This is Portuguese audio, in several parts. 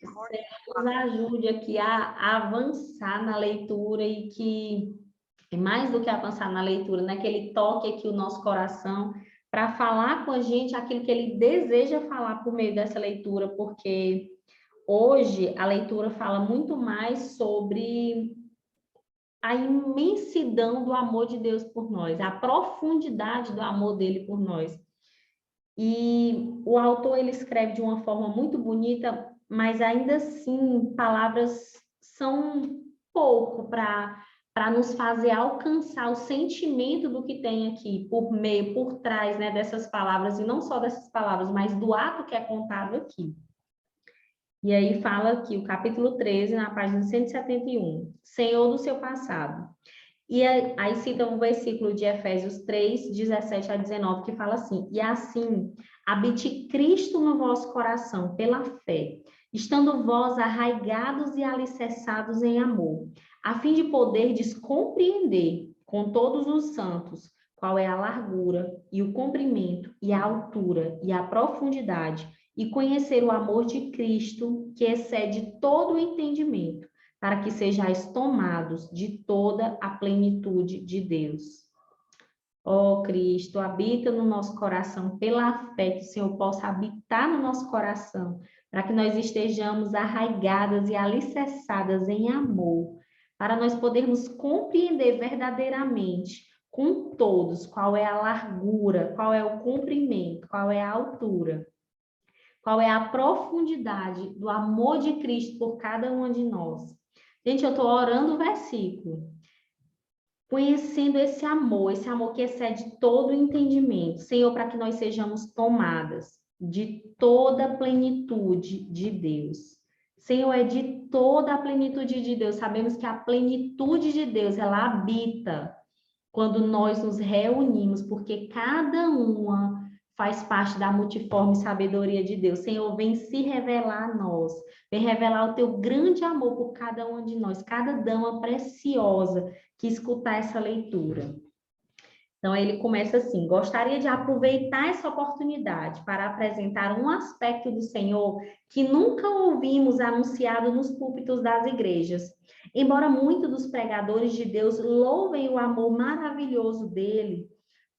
Nos ajude aqui a avançar na leitura e que, mais do que avançar na leitura, né, que ele toque aqui o nosso coração para falar com a gente aquilo que ele deseja falar por meio dessa leitura, porque hoje a leitura fala muito mais sobre a imensidão do amor de Deus por nós, a profundidade do amor dele por nós. E o autor ele escreve de uma forma muito bonita, mas ainda assim palavras são pouco para nos fazer alcançar o sentimento do que tem aqui por meio, por trás, né, dessas palavras, e não só dessas palavras, mas do ato que é contado aqui. E aí fala aqui o capítulo 13, na página 171, Senhor do seu passado. E aí cita um versículo de Efésios 3, 17 a 19, que fala assim: e assim, habite Cristo no vosso coração, pela fé, estando vós arraigados e alicerçados em amor, a fim de poderdes compreender com todos os santos qual é a largura, e o comprimento, e a altura, e a profundidade, e conhecer o amor de Cristo, que excede todo o entendimento, para que sejais tomados de toda a plenitude de Deus. Ó Cristo, habita no nosso coração pela fé, que o Senhor possa habitar no nosso coração, para que nós estejamos arraigadas e alicerçadas em amor, para nós podermos compreender verdadeiramente com todos qual é a largura, qual é o comprimento, qual é a altura, qual é a profundidade do amor de Cristo por cada uma de nós. Gente, eu estou orando o versículo, conhecendo esse amor que excede todo o entendimento, Senhor, para que nós sejamos tomadas de toda a plenitude de Deus. Senhor, é de toda a plenitude de Deus. Sabemos que a plenitude de Deus, ela habita quando nós nos reunimos, porque cada uma faz parte da multiforme sabedoria de Deus. Senhor, vem se revelar a nós, vem revelar o teu grande amor por cada uma de nós, cada dama preciosa que escutar essa leitura. Então, ele começa assim: gostaria de aproveitar essa oportunidade para apresentar um aspecto do Senhor que nunca ouvimos anunciado nos púlpitos das igrejas. Embora muitos dos pregadores de Deus louvem o amor maravilhoso dele,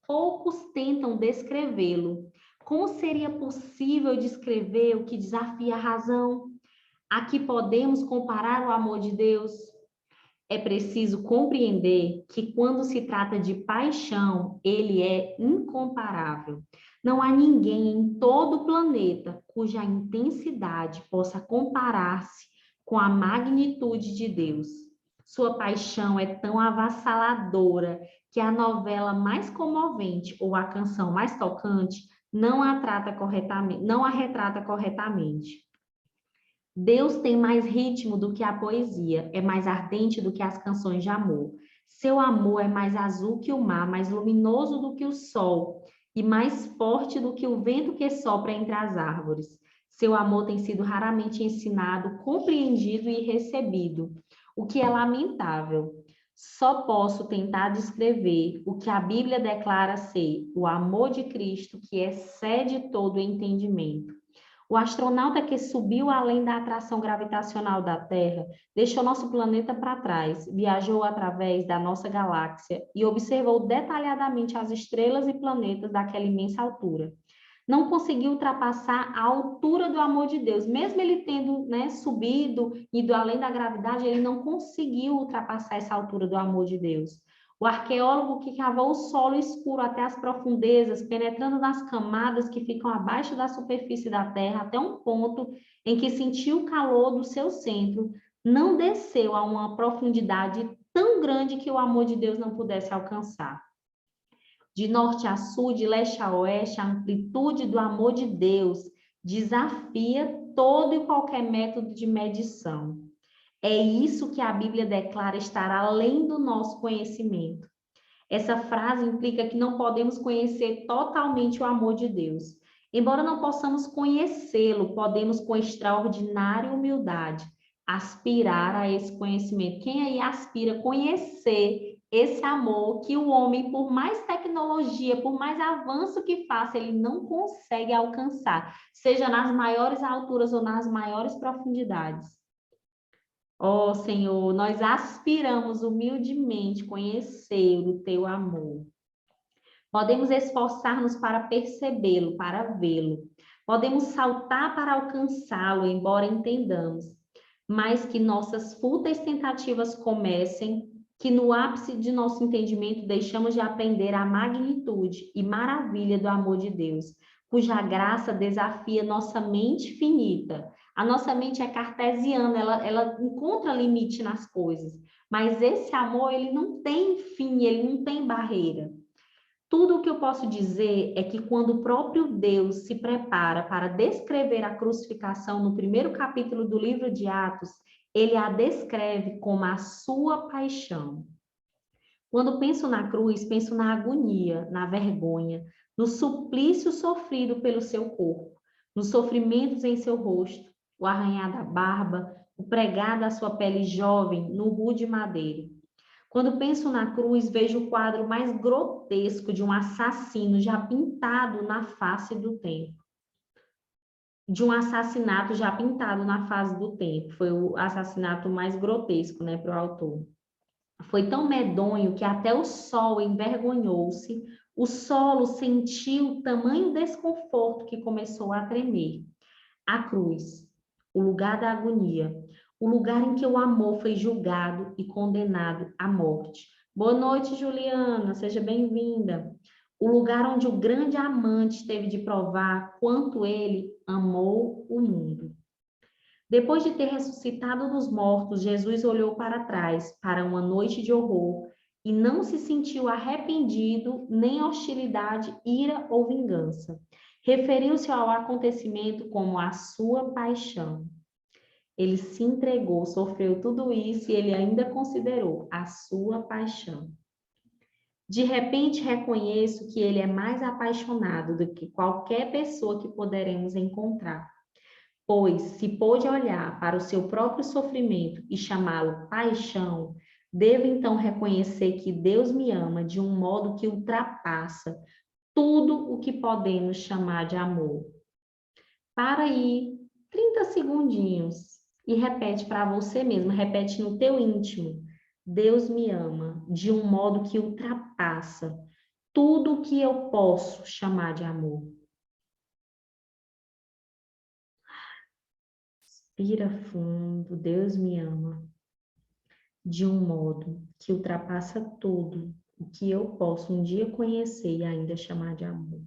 poucos tentam descrevê-lo. Como seria possível descrever o que desafia a razão? Aqui podemos comparar o amor de Deus? É preciso compreender que quando se trata de paixão, ele é incomparável. Não há ninguém em todo o planeta cuja intensidade possa comparar-se com a magnitude de Deus. Sua paixão é tão avassaladora que a novela mais comovente ou a canção mais tocante não a retrata corretamente. Deus tem mais ritmo do que a poesia, é mais ardente do que as canções de amor. Seu amor é mais azul que o mar, mais luminoso do que o sol e mais forte do que o vento que sopra entre as árvores. Seu amor tem sido raramente ensinado, compreendido e recebido, o que é lamentável. Só posso tentar descrever o que a Bíblia declara ser o amor de Cristo que excede todo o entendimento. O astronauta que subiu além da atração gravitacional da Terra deixou nosso planeta para trás, viajou através da nossa galáxia e observou detalhadamente as estrelas e planetas daquela imensa altura. Não conseguiu ultrapassar a altura do amor de Deus, mesmo ele tendo, né, subido, ido além da gravidade, ele não conseguiu ultrapassar essa altura do amor de Deus. O arqueólogo que cavou o solo escuro até as profundezas, penetrando nas camadas que ficam abaixo da superfície da Terra, até um ponto em que sentiu o calor do seu centro, não desceu a uma profundidade tão grande que o amor de Deus não pudesse alcançar. De norte a sul, de leste a oeste, a amplitude do amor de Deus desafia todo e qualquer método de medição. É isso que a Bíblia declara estar além do nosso conhecimento. Essa frase implica que não podemos conhecer totalmente o amor de Deus. Embora não possamos conhecê-lo, podemos, com extraordinária humildade, aspirar a esse conhecimento. Quem aí aspira a conhecer esse amor que o homem, por mais tecnologia, por mais avanço que faça, ele não consegue alcançar, seja nas maiores alturas ou nas maiores profundidades. Ó Senhor, nós aspiramos humildemente conhecer o teu amor. Podemos esforçar-nos para percebê-lo, para vê-lo. Podemos saltar para alcançá-lo, embora entendamos, mas que nossas fúteis tentativas comecem, que no ápice de nosso entendimento deixamos de aprender a magnitude e maravilha do amor de Deus, cuja graça desafia nossa mente finita. A nossa mente é cartesiana, ela encontra limite nas coisas, mas esse amor, ele não tem fim, ele não tem barreira. Tudo o que eu posso dizer é que quando o próprio Deus se prepara para descrever a crucificação no primeiro capítulo do livro de Atos, ele a descreve como a sua paixão. Quando penso na cruz, penso na agonia, na vergonha, no suplício sofrido pelo seu corpo, nos sofrimentos em seu rosto, o arranhar da barba, o pregar da sua pele jovem no rude madeiro. Quando penso na cruz, vejo o quadro mais grotesco de um assassino já pintado na face do tempo. De um assassinato já pintado na face do tempo. Foi o assassinato mais grotesco, né, para o autor. Foi tão medonho que até o sol envergonhou-se, o solo sentiu tamanho desconforto que começou a tremer. A cruz, o lugar da agonia, o lugar em que o amor foi julgado e condenado à morte. Boa noite, Juliana, seja bem-vinda. O lugar onde o grande amante teve de provar quanto ele amou o mundo. Depois de ter ressuscitado dos mortos, Jesus olhou para trás, para uma noite de horror, e não se sentiu arrependido, nem hostilidade, ira ou vingança. Referiu-se ao acontecimento como a sua paixão. Ele se entregou, sofreu tudo isso e ele ainda considerou a sua paixão. De repente, reconheço que ele é mais apaixonado do que qualquer pessoa que poderemos encontrar. Pois, se pôde olhar para o seu próprio sofrimento e chamá-lo paixão, devo então reconhecer que Deus me ama de um modo que ultrapassa tudo o que podemos chamar de amor. Para aí, 30 segundinhos e repete para você mesmo, repete no teu íntimo. Deus me ama de um modo que ultrapassa tudo o que eu posso chamar de amor. Respira fundo, Deus me ama de um modo que ultrapassa tudo o que eu posso um dia conhecer e ainda chamar de amor.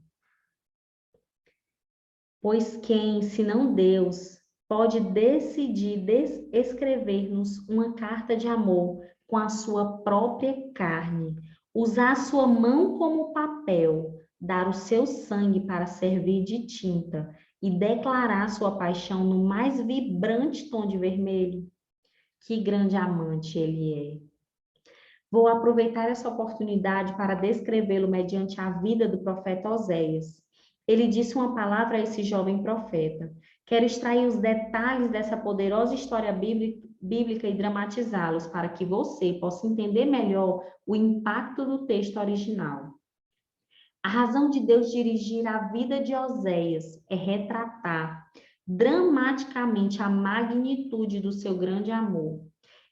Pois quem, senão Deus, pode decidir escrever-nos uma carta de amor com a sua própria carne, usar sua mão como papel, dar o seu sangue para servir de tinta e declarar sua paixão no mais vibrante tom de vermelho? Que grande amante ele é! Vou aproveitar essa oportunidade para descrevê-lo mediante a vida do profeta Oséias. Ele disse uma palavra a esse jovem profeta. Quero extrair os detalhes dessa poderosa história bíblica e dramatizá-los para que você possa entender melhor o impacto do texto original. A razão de Deus dirigir a vida de Oséias é retratar dramaticamente a magnitude do seu grande amor.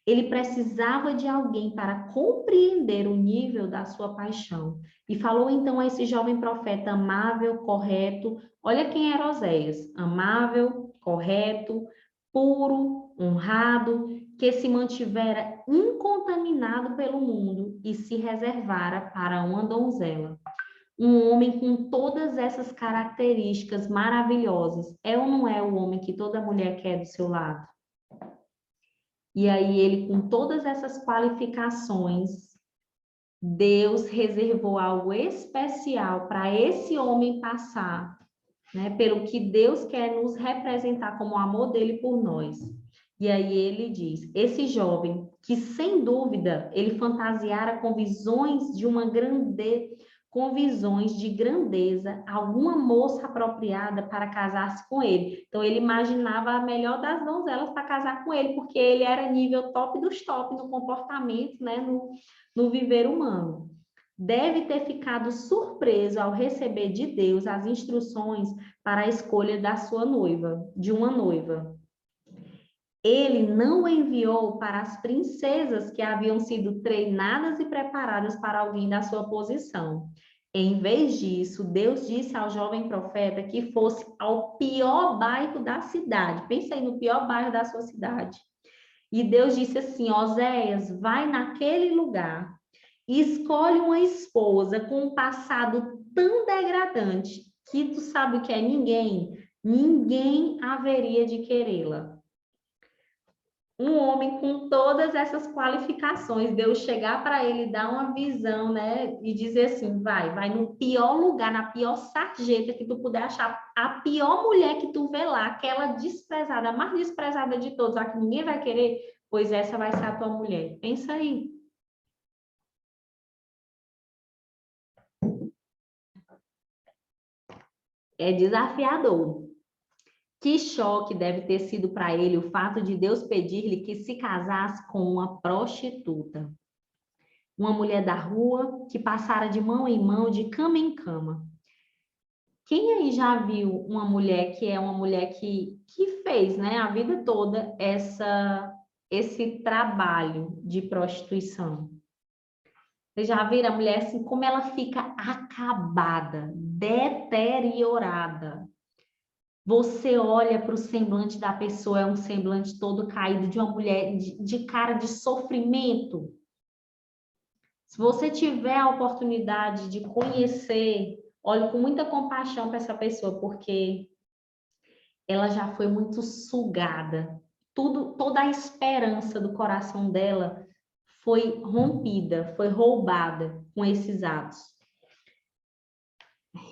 Ele precisava de alguém para compreender o nível da sua paixão. E falou então a esse jovem profeta amável, correto. Olha quem era Oséias: amável, correto, puro, honrado, que se mantivera incontaminado pelo mundo e se reservara para uma donzela. Um homem com todas essas características maravilhosas. É ou não é o homem que toda mulher quer do seu lado? E aí ele, com todas essas qualificações, Deus reservou algo especial para esse homem passar, né? Pelo que Deus quer nos representar como o amor dele por nós. E aí ele diz, esse jovem, que sem dúvida ele fantasiara com visões de uma grandeza, com visões de grandeza, alguma moça apropriada para casar-se com ele. Então, ele imaginava a melhor das donzelas para casar com ele, porque ele era nível top dos top no comportamento, né, no viver humano. Deve ter ficado surpreso ao receber de Deus as instruções para a escolha da sua noiva, de uma noiva. Ele não o enviou para as princesas que haviam sido treinadas e preparadas para alguém da sua posição. Em vez disso, Deus disse ao jovem profeta que fosse ao pior bairro da cidade. Pensa aí no pior bairro da sua cidade. E Deus disse assim: Oséias, vai naquele lugar, escolhe uma esposa com um passado tão degradante que tu sabe o que é ninguém haveria de querê-la. Um homem com todas essas qualificações, Deus chegar para ele, dar uma visão, né, e dizer assim, vai no pior lugar, na pior sarjeta que tu puder achar, a pior mulher que tu vê lá, aquela desprezada, a mais desprezada de todos, a que ninguém vai querer, pois essa vai ser a tua mulher. Pensa aí. É desafiador. Que choque deve ter sido para ele o fato de Deus pedir-lhe que se casasse com uma prostituta. Uma mulher da rua que passara de mão em mão, de cama em cama. Quem aí já viu uma mulher que é uma mulher que fez, né, a vida toda esse trabalho de prostituição? Vocês já viram a mulher assim, como ela fica acabada, deteriorada? Você olha para o semblante da pessoa, é um semblante todo caído de uma mulher de cara de sofrimento. Se você tiver a oportunidade de conhecer, olhe com muita compaixão para essa pessoa, porque ela já foi muito sugada. Toda a esperança do coração dela foi rompida, foi roubada com esses atos.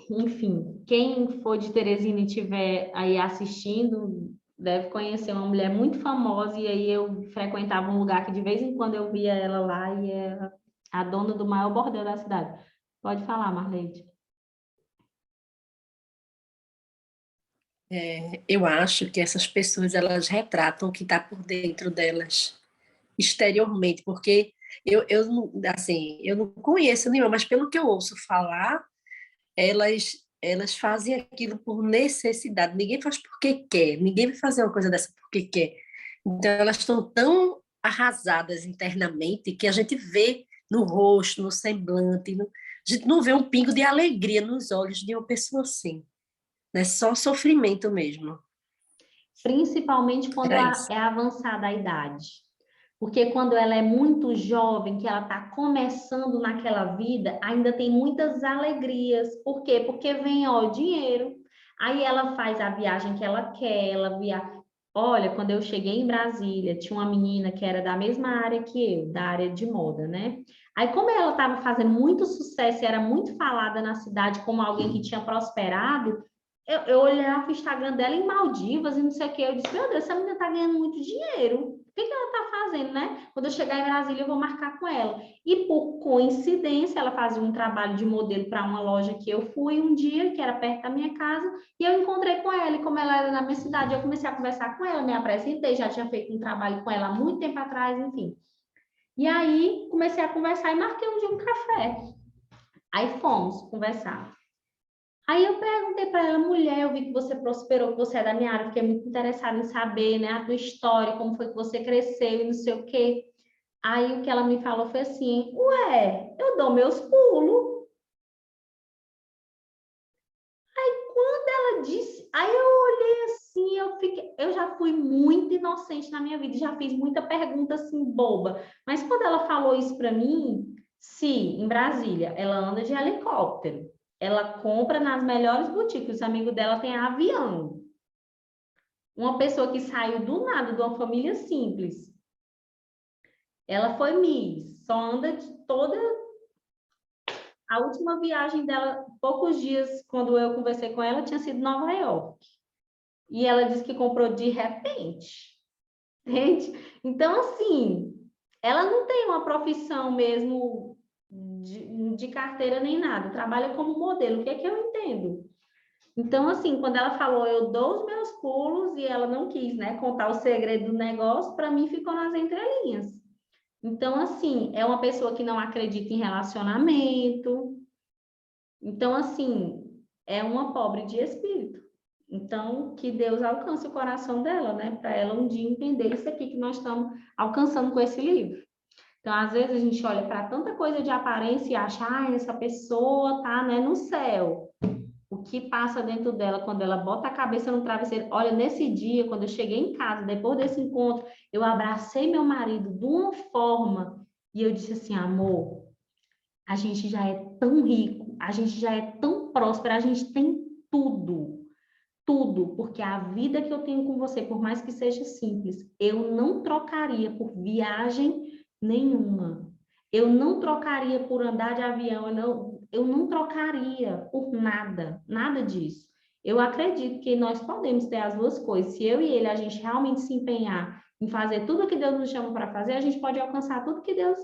Enfim, quem for de Teresina e estiver aí assistindo, deve conhecer uma mulher muito famosa, e aí eu frequentava um lugar que de vez em quando eu via ela lá, e é a dona do maior bordel da cidade. Pode falar, Marleide. Eu acho que essas pessoas, elas retratam o que está por dentro delas, exteriormente, porque assim, eu não conheço nenhuma, mas pelo que eu ouço falar, elas fazem aquilo por necessidade. Ninguém faz porque quer, ninguém vai fazer uma coisa dessa porque quer. Então, elas estão tão arrasadas internamente que a gente vê no rosto, no semblante, a gente não vê um pingo de alegria nos olhos de uma pessoa assim, né? Só sofrimento mesmo. Principalmente quando Era isso. é avançada a idade. Porque quando ela é muito jovem, que ela está começando naquela vida, ainda tem muitas alegrias. Por quê? Porque vem, ó, o dinheiro. Aí ela faz a viagem que ela quer, ela viaja. Olha, quando eu cheguei em Brasília, tinha uma menina que era da mesma área que eu, da área de moda, né? Aí, como ela estava fazendo muito sucesso e era muito falada na cidade como alguém que tinha prosperado, eu olhava o Instagram dela em Maldivas e não sei o que. Eu disse, meu Deus, essa menina tá ganhando muito dinheiro. O que que ela tá fazendo, né? Quando eu chegar em Brasília, eu vou marcar com ela. E por coincidência, ela fazia um trabalho de modelo para uma loja que eu fui um dia, que era perto da minha casa, e eu encontrei com ela. E como ela era na minha cidade, eu comecei a conversar com ela, me apresentei, já tinha feito um trabalho com ela há muito tempo atrás, enfim. E aí comecei a conversar e marquei um dia um café. Aí fomos conversar. Aí eu perguntei para ela, mulher, eu vi que você prosperou, que você é da minha área, fiquei muito interessada em saber, né, a tua história, como foi que você cresceu e não sei o quê. Aí o que ela me falou foi assim, ué, eu dou meus pulos. Quando ela disse, aí eu olhei assim, eu já fui muito inocente na minha vida, já fiz muita pergunta assim, boba. Mas quando ela falou isso para mim, sim, em Brasília, ela anda de helicóptero. Ela compra nas melhores boutiques, os amigos dela têm avião. Uma pessoa que saiu do nada, de uma família simples. Ela foi Miss, só anda de toda. A última viagem dela, poucos dias, quando eu conversei com ela, tinha sido Nova York. E ela disse que comprou de repente. Entende? Então, assim, ela não tem uma profissão mesmo de carteira nem nada, trabalha como modelo. O que é que eu entendo? Então, assim, quando ela falou, eu dou os meus pulos, e ela não quis, né, contar o segredo do negócio, para mim ficou nas entrelinhas. Então, assim, é uma pessoa que não acredita em relacionamento. Então, assim, é uma pobre de espírito. Então, que Deus alcance o coração dela, né, para ela um dia entender isso aqui que nós estamos alcançando com esse livro. Então, às vezes a gente olha para tanta coisa de aparência e acha, essa pessoa tá, né, no céu. O que passa dentro dela quando ela bota a cabeça no travesseiro. Olha, nesse dia, quando eu cheguei em casa, depois desse encontro, eu abracei meu marido de uma forma e eu disse assim, amor, a gente já é tão rico, a gente já é tão próspero, a gente tem tudo, tudo, porque a vida que eu tenho com você, por mais que seja simples, eu não trocaria por viagem nenhuma. Eu não trocaria por andar de avião, eu não trocaria por nada, nada disso. Eu acredito que nós podemos ter as duas coisas. Se eu e ele, a gente realmente se empenhar em fazer tudo que Deus nos chama para fazer, a gente pode alcançar tudo que Deus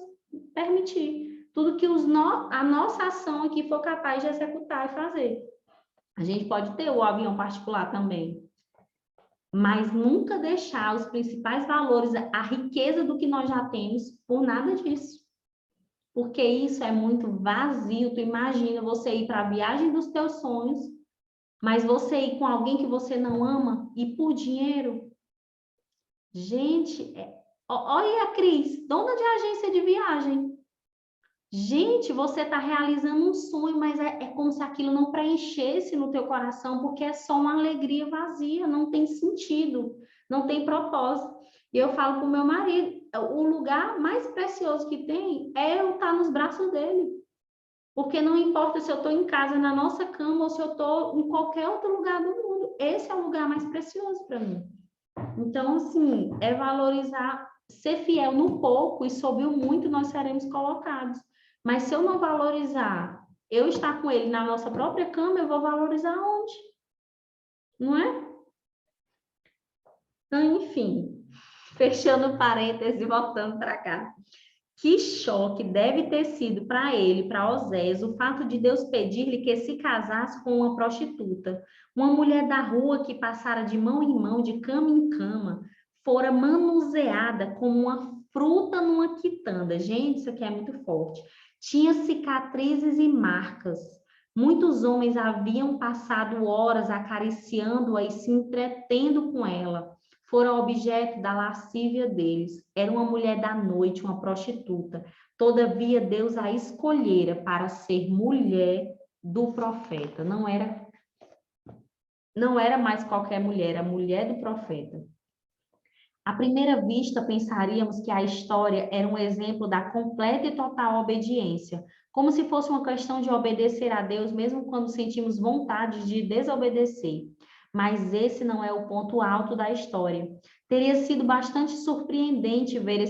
permitir, tudo que a nossa ação aqui for capaz de executar e fazer. A gente pode ter o avião particular também, mas nunca deixar os principais valores, a riqueza do que nós já temos, por nada disso. Porque isso é muito vazio. Tu imagina você ir para a viagem dos teus sonhos, mas você ir com alguém que você não ama e por dinheiro. Gente, olha a Cris, dona de agência de viagem. Gente, você está realizando um sonho, mas é como se aquilo não preenchesse no teu coração, porque é só uma alegria vazia, não tem sentido, não tem propósito. E eu falo para o meu marido, o lugar mais precioso que tem é eu estar nos braços dele. Porque não importa se eu estou em casa, na nossa cama, ou se eu estou em qualquer outro lugar do mundo. Esse é o lugar mais precioso para mim. Então, assim, é valorizar, ser fiel no pouco, e sob o muito nós seremos colocados. Mas se eu não valorizar, eu estar com ele na nossa própria cama, eu vou valorizar onde? Não é? Então, enfim, fechando parênteses e voltando para cá. Que choque deve ter sido para ele, para Osés, o fato de Deus pedir-lhe que se casasse com uma prostituta, uma mulher da rua que passara de mão em mão, de cama em cama, fora manuseada como uma fruta numa quitanda. Gente, isso aqui é muito forte. Tinha cicatrizes e marcas. Muitos homens haviam passado horas acariciando-a e se entretendo com ela. Foram objeto da lascívia deles. Era uma mulher da noite, uma prostituta. Todavia, Deus a escolhera para ser mulher do profeta. Não era mais qualquer mulher, a mulher do profeta. À primeira vista, pensaríamos que a história era um exemplo da completa e total obediência, como se fosse uma questão de obedecer a Deus, mesmo quando sentimos vontade de desobedecer. Mas esse não é o ponto alto da história. Teria sido bastante surpreendente ver que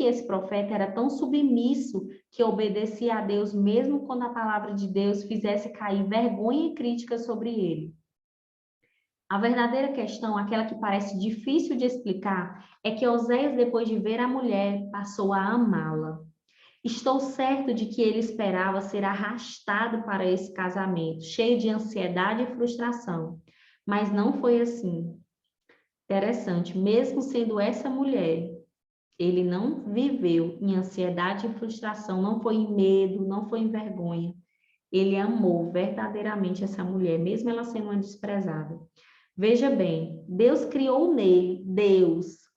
esse profeta era tão submisso que obedecia a Deus, mesmo quando a palavra de Deus fizesse cair vergonha e crítica sobre ele. A verdadeira questão, aquela que parece difícil de explicar, é que Oséias, depois de ver a mulher, passou a amá-la. Estou certo de que ele esperava ser arrastado para esse casamento, cheio de ansiedade e frustração. Mas não foi assim. Interessante, mesmo sendo essa mulher, ele não viveu em ansiedade e frustração, não foi em medo, não foi em vergonha. Ele amou verdadeiramente essa mulher, mesmo ela sendo uma desprezada. Veja bem, Deus criou nele,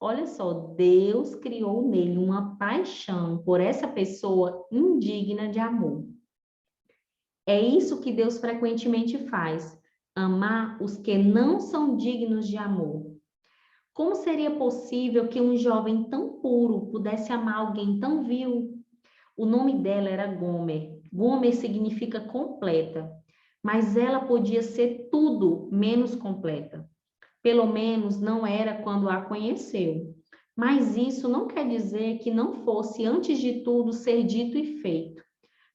olha só, Deus criou nele uma paixão por essa pessoa indigna de amor. É isso que Deus frequentemente faz, amar os que não são dignos de amor. Como seria possível que um jovem tão puro pudesse amar alguém tão vil? O nome dela era Gomer. Gomer significa completa, mas ela podia ser tudo menos completa. Pelo menos não era quando a conheceu. Mas isso não quer dizer que não fosse, antes de tudo, ser dito e feito.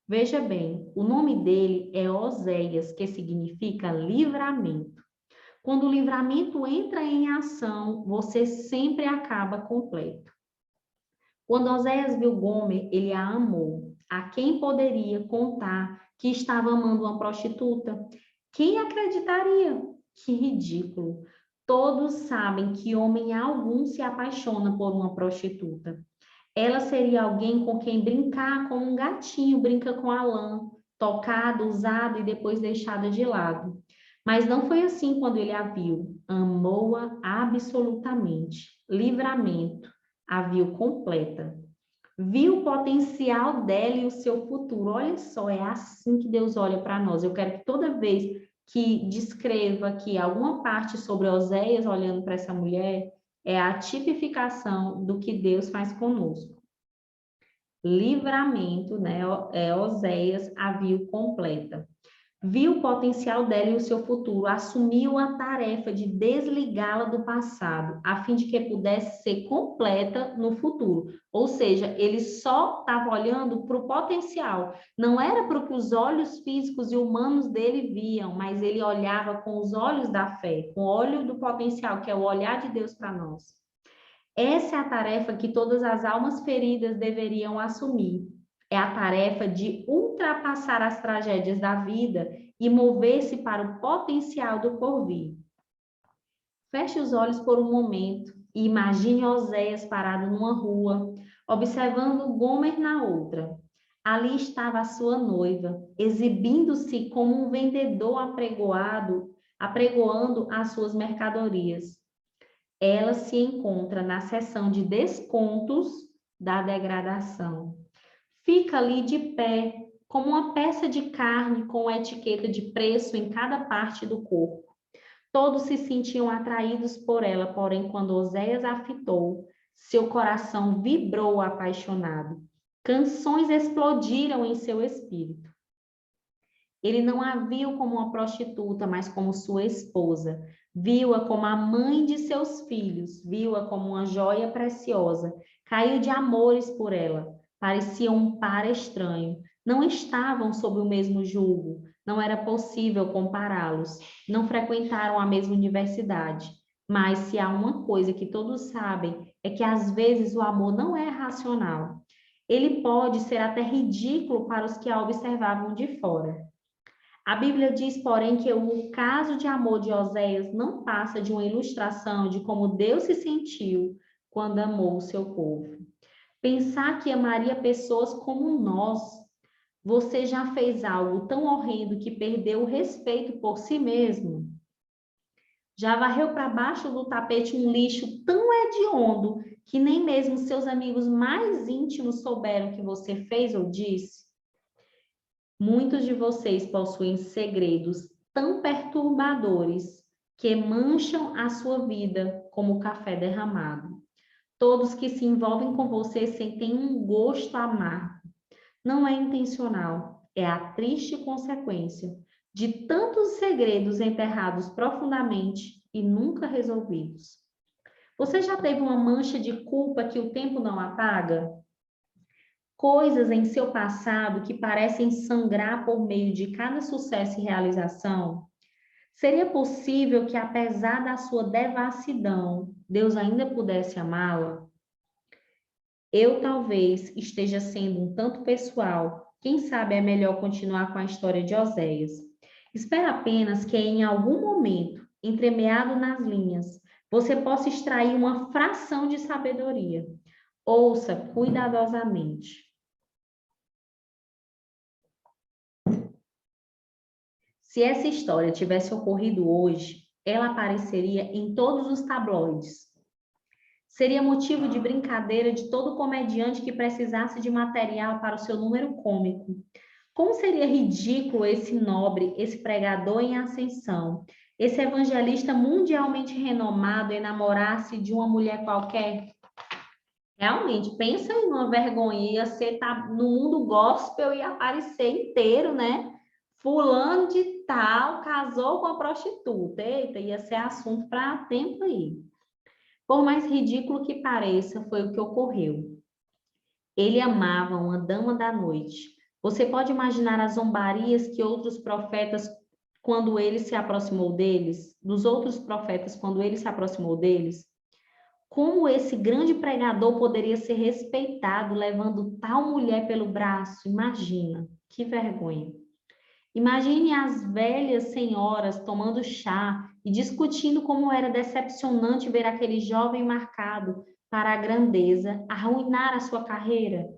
Veja bem, o nome dele é Oséias, que significa livramento. Quando o livramento entra em ação, você sempre acaba completo. Quando Oséias viu Gomer, ele a amou. A quem poderia contar que estava amando uma prostituta? Quem acreditaria? Que ridículo! Todos sabem que homem algum se apaixona por uma prostituta. Ela seria alguém com quem brincar como um gatinho brinca com a lã, tocado, usado e depois deixada de lado. Mas não foi assim quando ele a viu. Amou-a absolutamente. Livramento. A viu completa. Viu o potencial dela e o seu futuro. Olha só, é assim que Deus olha para nós. Eu quero que toda vez que descreva aqui alguma parte sobre Oséias olhando para essa mulher, é a tipificação do que Deus faz conosco. Livramento, né? Oséias a viu completa. Viu o potencial dela e o seu futuro, assumiu a tarefa de desligá-la do passado, a fim de que pudesse ser completa no futuro. Ou seja, ele só estava olhando para o potencial, não era para o que os olhos físicos e humanos dele viam, mas ele olhava com os olhos da fé, com o olho do potencial, que é o olhar de Deus para nós. Essa é a tarefa que todas as almas feridas deveriam assumir. É a tarefa de ultrapassar as tragédias da vida e mover-se para o potencial do porvir. Feche os olhos por um momento e imagine Oséias parado numa rua, observando Gomer na outra. Ali estava a sua noiva, exibindo-se como um vendedor apregoando as suas mercadorias. Ela se encontra na seção de descontos da degradação. Fica ali de pé, como uma peça de carne com etiqueta de preço em cada parte do corpo. Todos se sentiam atraídos por ela, porém, quando Oséias a fitou, seu coração vibrou apaixonado. Canções explodiram em seu espírito. Ele não a viu como uma prostituta, mas como sua esposa. Viu-a como a mãe de seus filhos, viu-a como uma joia preciosa. Caiu de amores por ela. Parecia um par estranho. Não estavam sob o mesmo jugo. Não era possível compará-los. Não frequentaram a mesma universidade. Mas se há uma coisa que todos sabem, é que às vezes o amor não é racional. Ele pode ser até ridículo para os que a observavam de fora. A Bíblia diz, porém, que o caso de amor de Oséias não passa de uma ilustração de como Deus se sentiu quando amou o seu povo. Pensar que amaria pessoas como nós. Você já fez algo tão horrendo que perdeu o respeito por si mesmo? Já varreu para baixo do tapete um lixo tão hediondo que nem mesmo seus amigos mais íntimos souberam que você fez ou disse? Muitos de vocês possuem segredos tão perturbadores que mancham a sua vida como o café derramado. Todos que se envolvem com você sentem um gosto amargo. Não é intencional, é a triste consequência de tantos segredos enterrados profundamente e nunca resolvidos. Você já teve uma mancha de culpa que o tempo não apaga? Coisas em seu passado que parecem sangrar por meio de cada sucesso e realização? Seria possível que, apesar da sua devassidão, Deus ainda pudesse amá-la? Eu talvez esteja sendo um tanto pessoal. Quem sabe é melhor continuar com a história de Oséias. Espero apenas que em algum momento, entremeado nas linhas, você possa extrair uma fração de sabedoria. Ouça cuidadosamente. Se essa história tivesse ocorrido hoje, ela apareceria em todos os tabloides. Seria motivo de brincadeira de todo comediante que precisasse de material para o seu número cômico. Como seria ridículo esse nobre, esse pregador em ascensão, esse evangelista mundialmente renomado enamorar-se de uma mulher qualquer? Realmente, pensa em uma vergonha, ia ser no mundo gospel e aparecer inteiro, né? Fulano de tal casou com a prostituta. Eita, ia ser assunto para tempo aí. Por mais ridículo que pareça, foi o que ocorreu. Ele amava uma dama da noite. Você pode imaginar as zombarias que outros profetas, quando ele se aproximou deles, dos outros profetas, quando ele se aproximou deles? Como esse grande pregador poderia ser respeitado levando tal mulher pelo braço? Imagina, que vergonha. Imagine as velhas senhoras tomando chá e discutindo como era decepcionante ver aquele jovem marcado para a grandeza arruinar a sua carreira.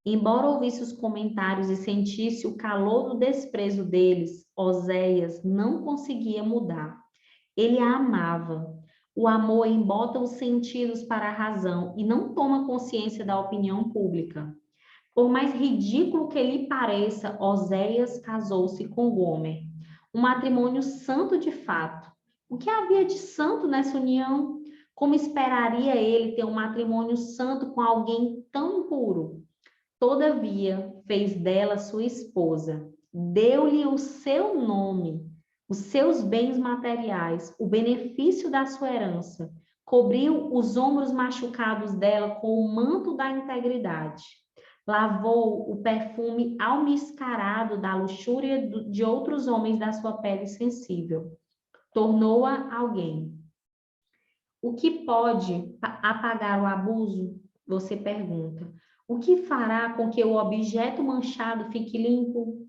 Embora ouvisse os comentários e sentisse o calor do desprezo deles, Oséias não conseguia mudar. Ele a amava. O amor embota os sentidos para a razão e não toma consciência da opinião pública. Por mais ridículo que lhe pareça, Oséias casou-se com Gomer. Um matrimônio santo de fato. O que havia de santo nessa união? Como esperaria ele ter um matrimônio santo com alguém tão impuro? Todavia, fez dela sua esposa, deu-lhe o seu nome, os seus bens materiais, o benefício da sua herança, cobriu os ombros machucados dela com o manto da integridade, lavou o perfume almiscarado da luxúria de outros homens da sua pele sensível, tornou-a alguém. O que pode apagar o abuso? Você pergunta. O que fará com que o objeto manchado fique limpo?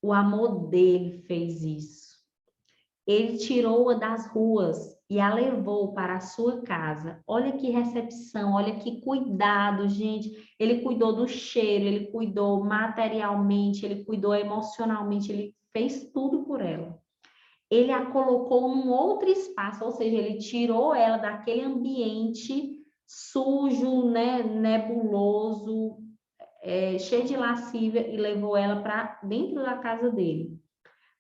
O amor dele fez isso. Ele tirou-a das ruas e a levou para a sua casa. Olha que recepção, olha que cuidado, gente. Ele cuidou do cheiro, ele cuidou materialmente, ele cuidou emocionalmente, ele fez tudo por ela. Ele a colocou num outro espaço, ou seja, ele tirou ela daquele ambiente sujo, né, nebuloso, cheio de lascívia e levou ela para dentro da casa dele.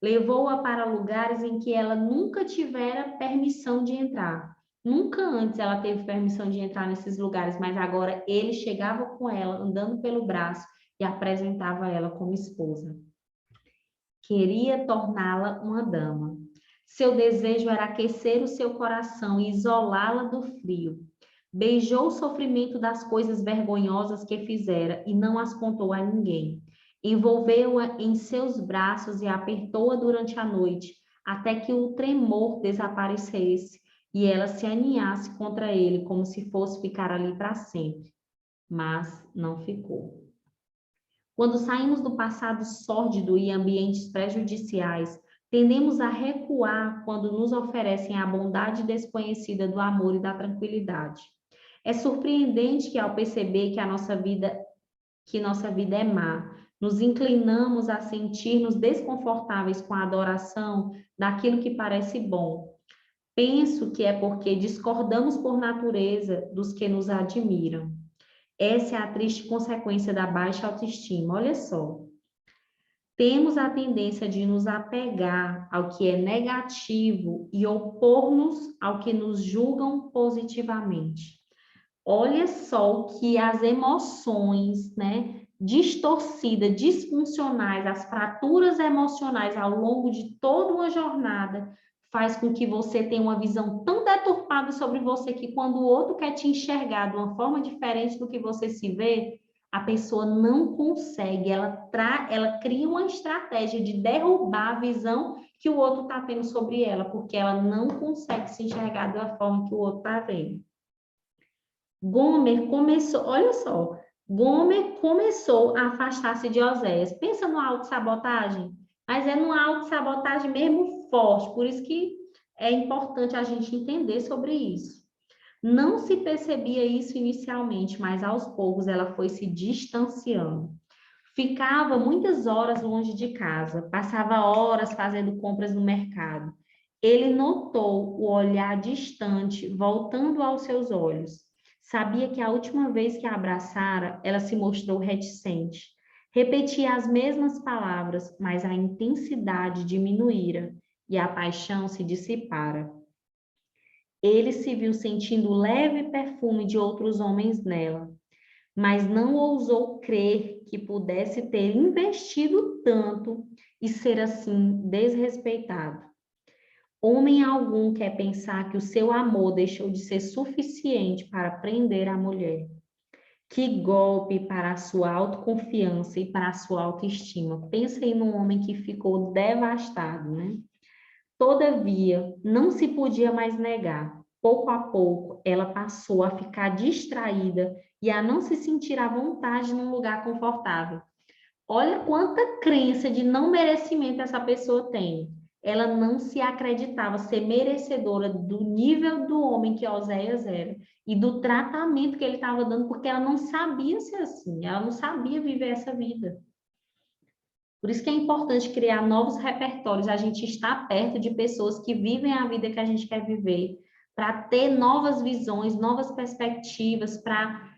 Levou-a para lugares em que ela nunca tivera permissão de entrar. Nunca antes ela teve permissão de entrar nesses lugares, mas agora ele chegava com ela, andando pelo braço e apresentava ela como esposa. Queria torná-la uma dama. Seu desejo era aquecer o seu coração e isolá-la do frio. Beijou o sofrimento das coisas vergonhosas que fizera e não as contou a ninguém. Envolveu-a em seus braços e apertou-a durante a noite, até que o tremor desaparecesse e ela se aninhasse contra ele, como se fosse ficar ali para sempre. Mas não ficou. Quando saímos do passado sórdido e ambientes prejudiciais, tendemos a recuar quando nos oferecem a bondade desconhecida do amor e da tranquilidade. É surpreendente que, ao perceber que nossa vida é má, nos inclinamos a sentir-nos desconfortáveis com a adoração daquilo que parece bom. Penso que é porque discordamos por natureza dos que nos admiram. Essa é a triste consequência da baixa autoestima. Olha só. Temos a tendência de nos apegar ao que é negativo e opor-nos ao que nos julgam positivamente. Olha só o que as emoções, né, distorcidas, disfuncionais, as fraturas emocionais ao longo de toda uma jornada faz com que você tenha uma visão tão deturpada sobre você que quando o outro quer te enxergar de uma forma diferente do que você se vê, a pessoa não consegue, ela cria uma estratégia de derrubar a visão que o outro está tendo sobre ela, porque ela não consegue se enxergar da forma que o outro está vendo. Gomer começou, olha só, Gomer começou a afastar-se de Oséias. Pensa numa autossabotagem, mas é numa autossabotagem mesmo forte, por isso que é importante a gente entender sobre isso. Não se percebia isso inicialmente, mas aos poucos ela foi se distanciando. Ficava muitas horas longe de casa, passava horas fazendo compras no mercado. Ele notou o olhar distante voltando aos seus olhos. Sabia que a última vez que a abraçara, ela se mostrou reticente. Repetia as mesmas palavras, mas a intensidade diminuíra e a paixão se dissipara. Ele se viu sentindo o leve perfume de outros homens nela, mas não ousou crer que pudesse ter investido tanto e ser assim desrespeitado. Homem algum quer pensar que o seu amor deixou de ser suficiente para prender a mulher. Que golpe para a sua autoconfiança e para a sua autoestima. Pensa aí num homem que ficou devastado, né? Todavia, não se podia mais negar. Pouco a pouco, ela passou a ficar distraída e a não se sentir à vontade num lugar confortável. Olha quanta crença de não merecimento essa pessoa tem. Ela não se acreditava ser merecedora do nível do homem que Oséias era e do tratamento que ele estava dando, porque ela não sabia ser assim, ela não sabia viver essa vida. Por isso que é importante criar novos repertórios, a gente está perto de pessoas que vivem a vida que a gente quer viver, para ter novas visões, novas perspectivas, para...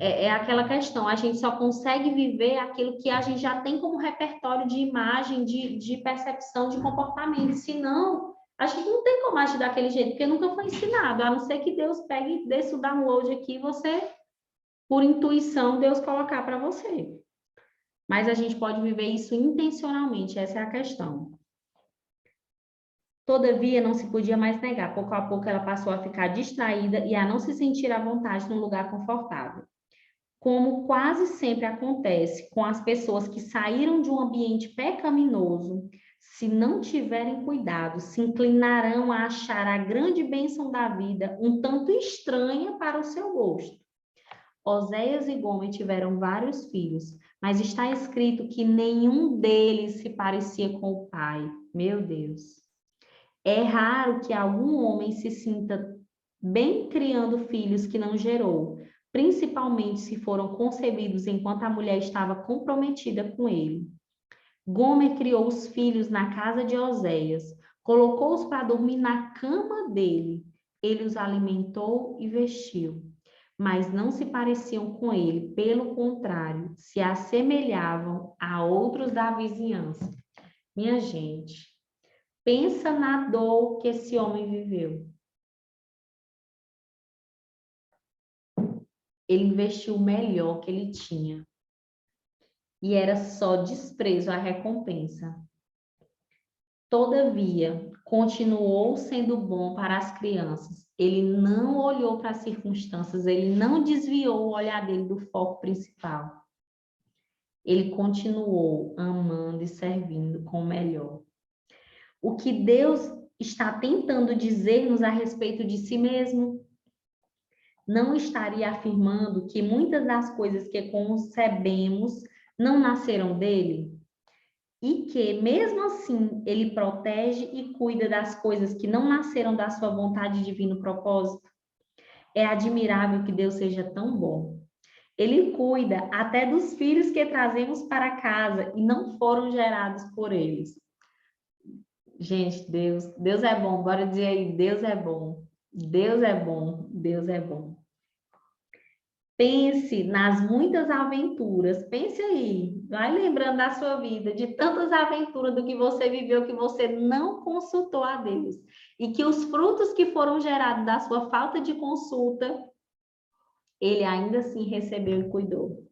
É aquela questão, a gente só consegue viver aquilo que a gente já tem como repertório de imagem, de percepção, de comportamento, senão a gente não tem como agir daquele jeito, porque nunca foi ensinado, a não ser que Deus pegue e dê o download aqui, você, por intuição, Deus colocar para você. Mas a gente pode viver isso intencionalmente, essa é a questão. Todavia, não se podia mais negar. Pouco a pouco, ela passou a ficar distraída e a não se sentir à vontade num lugar confortável. Como quase sempre acontece com as pessoas que saíram de um ambiente pecaminoso, se não tiverem cuidado, se inclinarão a achar a grande bênção da vida um tanto estranha para o seu gosto. Oséias e Gomer tiveram vários filhos, mas está escrito que nenhum deles se parecia com o pai. Meu Deus. É raro que algum homem se sinta bem criando filhos que não gerou, principalmente se foram concebidos enquanto a mulher estava comprometida com ele. Gomer criou os filhos na casa de Oséias, colocou-os para dormir na cama dele. Ele os alimentou e vestiu, mas não se pareciam com ele, pelo contrário, se assemelhavam a outros da vizinhança. Minha gente, pensa na dor que esse homem viveu. Ele investiu o melhor que ele tinha. E era só desprezo à recompensa. Todavia, continuou sendo bom para as crianças. Ele não olhou para as circunstâncias, ele não desviou o olhar dele do foco principal. Ele continuou amando e servindo com o melhor. O que Deus está tentando dizer-nos a respeito de si mesmo? Não estaria afirmando que muitas das coisas que concebemos não nasceram dele? E que, mesmo assim, ele protege e cuida das coisas que não nasceram da sua vontade e divino propósito? É admirável que Deus seja tão bom. Ele cuida até dos filhos que trazemos para casa e não foram gerados por eles. Gente, Deus é bom. Bora dizer aí, Deus é bom. Deus é bom, Deus é bom. Pense nas muitas aventuras, pense aí, vai lembrando da sua vida, de tantas aventuras do que você viveu, que você não consultou a Deus. E que os frutos que foram gerados da sua falta de consulta, ele ainda assim recebeu e cuidou.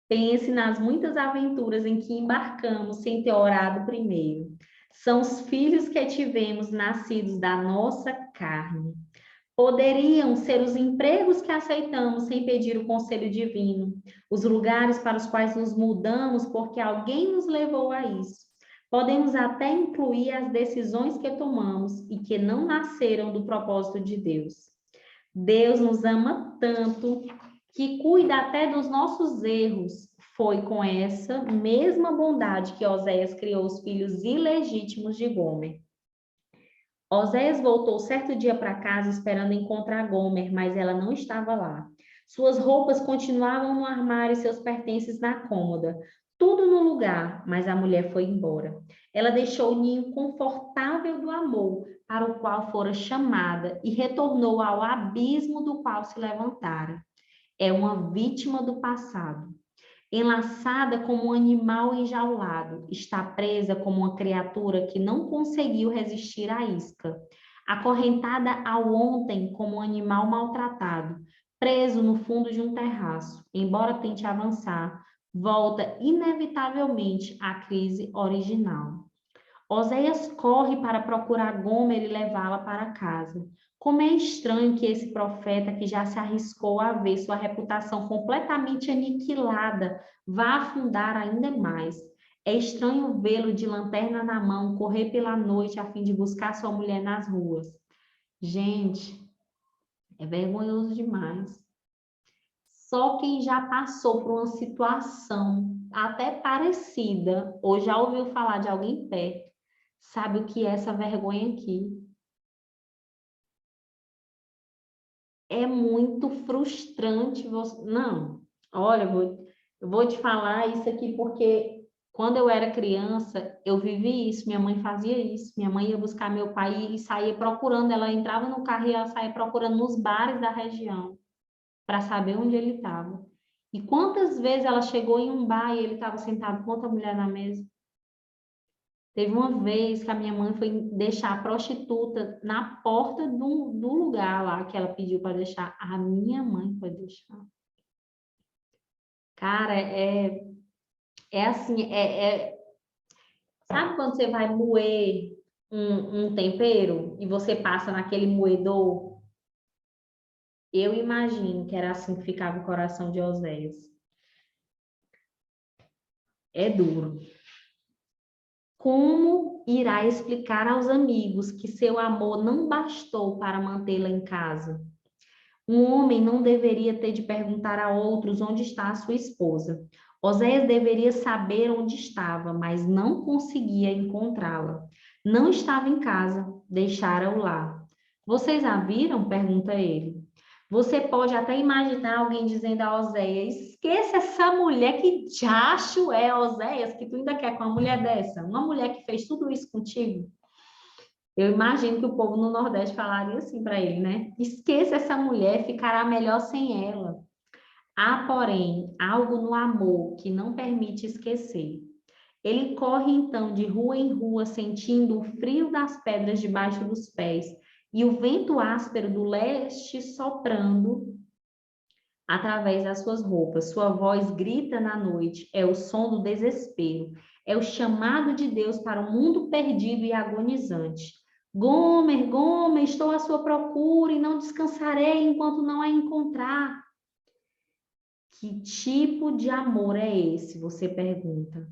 Pense nas muitas aventuras em que embarcamos sem ter orado primeiro. São os filhos que tivemos nascidos da nossa carne. Poderiam ser os empregos que aceitamos sem pedir o conselho divino, os lugares para os quais nos mudamos porque alguém nos levou a isso. Podemos até incluir as decisões que tomamos e que não nasceram do propósito de Deus. Deus nos ama tanto que cuida até dos nossos erros. Foi com essa mesma bondade que Oséias criou os filhos ilegítimos de Gomer. Oséias voltou certo dia para casa esperando encontrar Gomer, mas ela não estava lá. Suas roupas continuavam no armário e seus pertences na cômoda. Tudo no lugar, mas a mulher foi embora. Ela deixou o ninho confortável do amor para o qual fora chamada e retornou ao abismo do qual se levantara. É uma vítima do passado. Enlaçada como um animal enjaulado, está presa como uma criatura que não conseguiu resistir à isca, acorrentada ao ontem como um animal maltratado, preso no fundo de um terraço, embora tente avançar, volta inevitavelmente à crise original. Oséias corre para procurar Gomer e levá-la para casa. Como é estranho que esse profeta, que já se arriscou a ver sua reputação completamente aniquilada, vá afundar ainda mais. É estranho vê-lo de lanterna na mão, correr pela noite a fim de buscar sua mulher nas ruas. Gente, É vergonhoso demais. Só quem já passou por uma situação até parecida, ou já ouviu falar de alguém perto, sabe o que é essa vergonha aqui. É muito frustrante você... Não, olha, eu vou te falar isso aqui porque quando eu era criança, eu vivi isso, minha mãe fazia isso. Minha mãe ia buscar meu pai e saía procurando, ela entrava no carro e ela saía procurando nos bares da região para saber onde ele estava. E quantas vezes ela chegou em um bar e ele estava sentado com outra mulher na mesa? Teve uma vez que a minha mãe foi deixar a prostituta na porta do lugar lá que ela pediu para deixar. A minha mãe foi deixar. Cara, é assim, sabe quando você vai moer um tempero e você passa naquele moedor? Eu imagino que era assim que ficava o coração de Oséias. É duro. Como irá explicar aos amigos que seu amor não bastou para mantê-la em casa? Um homem não deveria ter de perguntar a outros onde está a sua esposa. Oséias deveria saber onde estava, mas não conseguia encontrá-la. Não estava em casa, deixara-o lá. Vocês a viram? Pergunta ele. Você pode até imaginar alguém dizendo a Oséias: esqueça essa mulher, que diacho é Oséias, que tu ainda quer com uma mulher dessa? Uma mulher que fez tudo isso contigo? Eu imagino que o povo no Nordeste falaria assim para ele, né? Esqueça essa mulher, ficará melhor sem ela. Há, porém, algo no amor que não permite esquecer. Ele corre então de rua em rua, sentindo o frio das pedras debaixo dos pés e o vento áspero do leste soprando através das suas roupas. Sua voz grita na noite, é o som do desespero, é o chamado de Deus para o mundo perdido e agonizante. Gomer, Gomer, estou à sua procura e não descansarei enquanto não a encontrar. Que tipo de amor é esse? Você pergunta.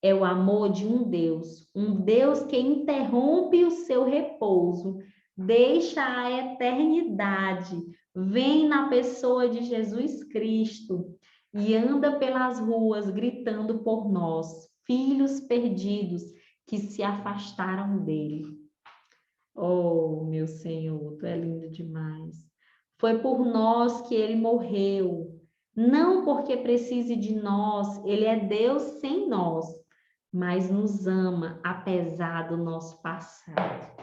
É o amor de um Deus que interrompe o seu repouso, deixa a eternidade, vem na pessoa de Jesus Cristo e anda pelas ruas gritando por nós, filhos perdidos que se afastaram dele. Oh, meu Senhor, tu é lindo demais. Foi por nós que ele morreu, não porque precise de nós, ele é Deus sem nós, mas nos ama apesar do nosso passado.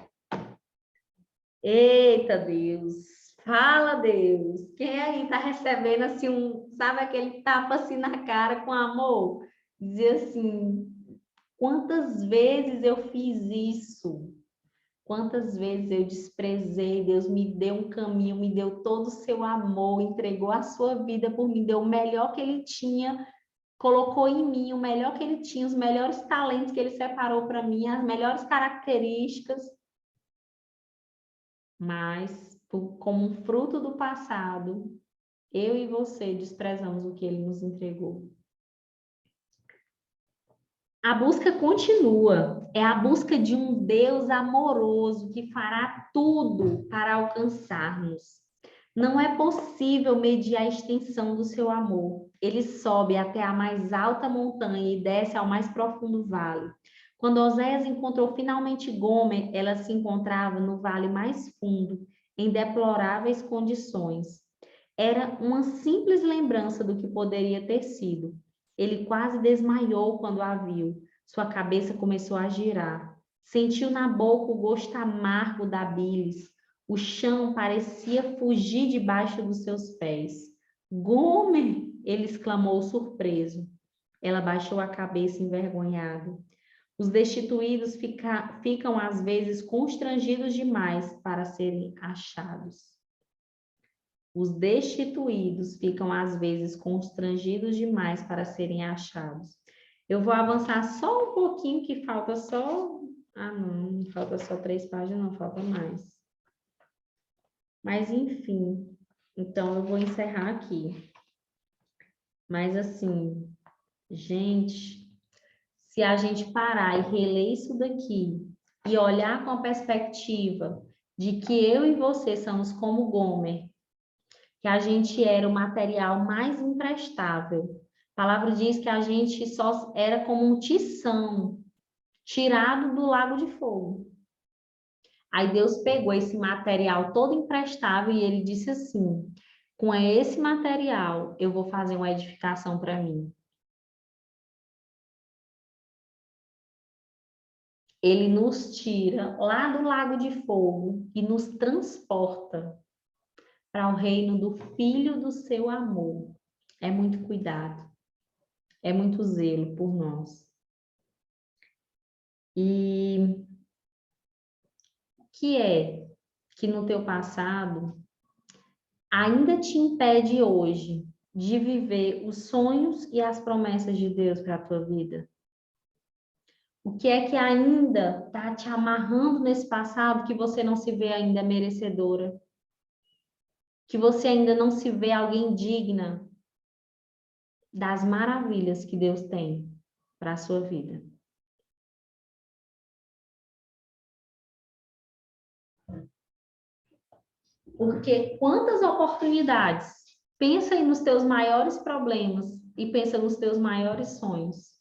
Eita Deus, fala Deus, quem aí está recebendo assim sabe aquele tapa assim na cara com amor? Dizer assim, quantas vezes eu fiz isso? Quantas vezes eu desprezei, Deus me deu um caminho, me deu todo o seu amor, entregou a sua vida por mim, deu o melhor que ele tinha, colocou em mim o melhor que ele tinha, os melhores talentos que ele separou para mim, as melhores características, mas como um fruto do passado, eu e você desprezamos o que ele nos entregou. A busca continua, é a busca de um Deus amoroso que fará tudo para alcançar-nos. Não é possível medir a extensão do seu amor. Ele sobe até a mais alta montanha e desce ao mais profundo vale. Quando Oséias encontrou finalmente Gomer, ela se encontrava no vale mais fundo, em deploráveis condições. Era uma simples lembrança do que poderia ter sido. Ele quase desmaiou quando a viu. Sua cabeça começou a girar. Sentiu na boca o gosto amargo da bilis. O chão parecia fugir debaixo dos seus pés. Gomer! Ele exclamou surpreso. Ela baixou a cabeça envergonhada. Os destituídos ficam às vezes constrangidos demais para serem achados. Os destituídos ficam às vezes constrangidos demais para serem achados. Eu vou avançar só um pouquinho, que falta só... Ah, não falta só 3 páginas, não, falta mais. Mas, enfim, então eu vou encerrar aqui. Mas, assim, gente, se a gente parar e reler isso daqui e olhar com a perspectiva de que eu e você somos como Gomer, que a gente era o material mais imprestável. A palavra diz que a gente só era como um tição tirado do lago de fogo. Aí Deus pegou esse material todo imprestável e ele disse assim: com esse material eu vou fazer uma edificação para mim. Ele nos tira lá do lago de fogo e nos transporta para o reino do Filho do seu amor. É muito cuidado, é muito zelo por nós. E que é que no teu passado ainda te impede hoje de viver os sonhos e as promessas de Deus para a tua vida? O que é que ainda está te amarrando nesse passado que você não se vê ainda merecedora? Que você ainda não se vê alguém digna das maravilhas que Deus tem para a sua vida? Porque quantas oportunidades? Pensa aí nos teus maiores problemas e pensa nos teus maiores sonhos.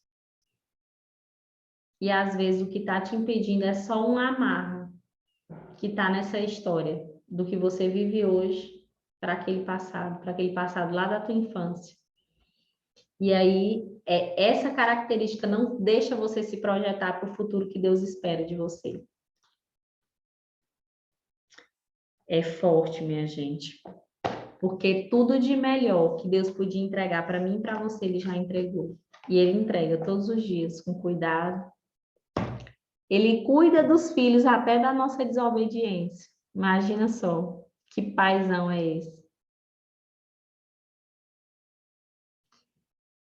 E às vezes o que está te impedindo é só um amarro que está nessa história do que você vive hoje para aquele passado lá da tua infância. E aí, essa característica não deixa você se projetar para o futuro que Deus espera de você. É forte, minha gente. Porque tudo de melhor que Deus podia entregar para mim e para você, Ele já entregou. E Ele entrega todos os dias, com cuidado. Ele cuida dos filhos até da nossa desobediência. Imagina só, que paizão é esse?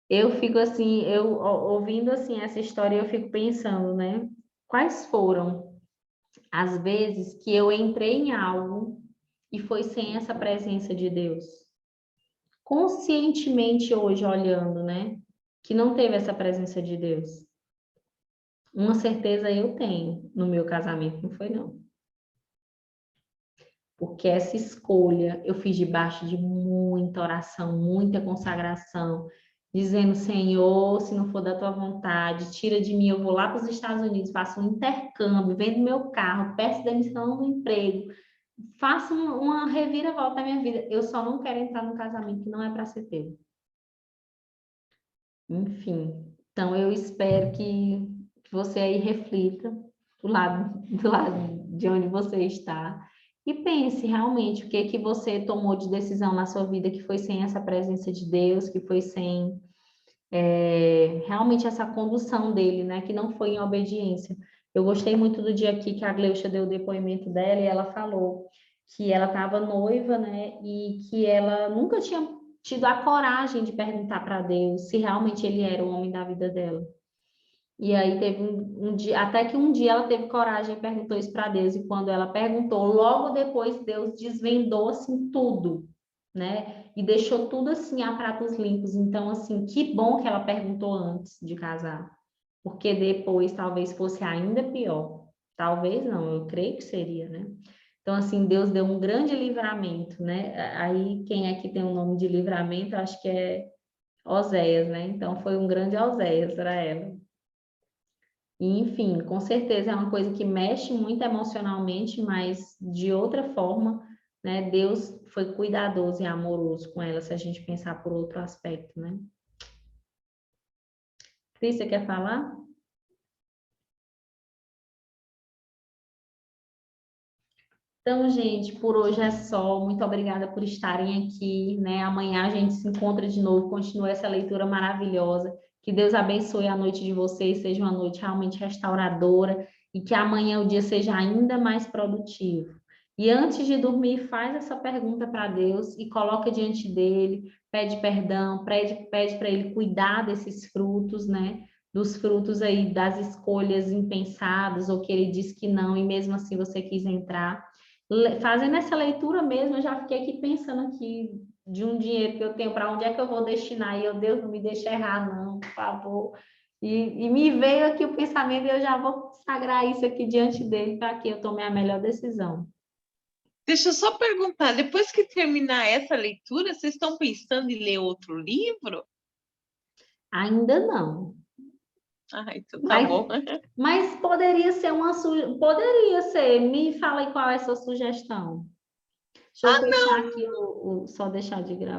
Eu fico assim, ouvindo assim essa história, eu fico pensando, né? Quais foram as vezes que eu entrei em algo e foi sem essa presença de Deus? Conscientemente hoje olhando, né? Que não teve essa presença de Deus. Uma certeza eu tenho, no meu casamento não foi não. Porque essa escolha eu fiz debaixo de muita oração, muita consagração, dizendo: Senhor, se não for da tua vontade, tira de mim, eu vou lá para os Estados Unidos, faço um intercâmbio, vendo meu carro, peço demissão do emprego, faço uma reviravolta na minha vida. Eu só não quero entrar num casamento que não é para ser teu. Enfim, então eu espero que você aí reflita do lado de onde você está e pense realmente o que que você tomou de decisão na sua vida que foi sem essa presença de Deus, que foi sem realmente essa condução dele, né? Que não foi em obediência. Eu gostei muito do dia aqui que a Gleucha deu o depoimento dela e ela falou que ela estava noiva, né? E que ela nunca tinha tido a coragem de perguntar para Deus se realmente ele era o homem da vida dela. E aí teve um dia, até que um dia ela teve coragem e perguntou isso para Deus, e quando ela perguntou, logo depois Deus desvendou assim tudo, né? E deixou tudo assim a pratos limpos. Então, assim, que bom que ela perguntou antes de casar, porque depois talvez fosse ainda pior. Talvez não, eu creio que seria, né? Então, assim, Deus deu um grande livramento, né? Aí, quem é que tem o nome de livramento? Acho que é Oséias, né? Então, foi um grande Oséias para ela. E, enfim, com certeza é uma coisa que mexe muito emocionalmente, mas de outra forma, né? Deus foi cuidadoso e amoroso com ela, se a gente pensar por outro aspecto, né? Cris, você quer falar? Então, gente, por hoje é só. Muito obrigada por estarem aqui, né? Amanhã a gente se encontra de novo, continua essa leitura maravilhosa. Que Deus abençoe a noite de vocês, seja uma noite realmente restauradora e que amanhã o dia seja ainda mais produtivo. E antes de dormir, faz essa pergunta para Deus e coloca diante dele, pede perdão, pede para ele cuidar desses frutos, né? Dos frutos aí das escolhas impensadas ou que ele diz que não e mesmo assim você quis entrar. Fazendo essa leitura mesmo, eu já fiquei aqui pensando aqui de um dinheiro que eu tenho, para onde é que eu vou destinar? E eu, Deus, não me deixe errar, não, por favor. E me veio aqui o pensamento, e eu já vou consagrar isso aqui diante dele para que eu tome a melhor decisão. Deixa eu só perguntar, depois que terminar essa leitura, vocês estão pensando em ler outro livro? Ainda não. Ah, então tá bom. Mas poderia ser poderia ser. Me fala aí qual é a sua sugestão. Deixa eu fechar aqui só deixar de gravar.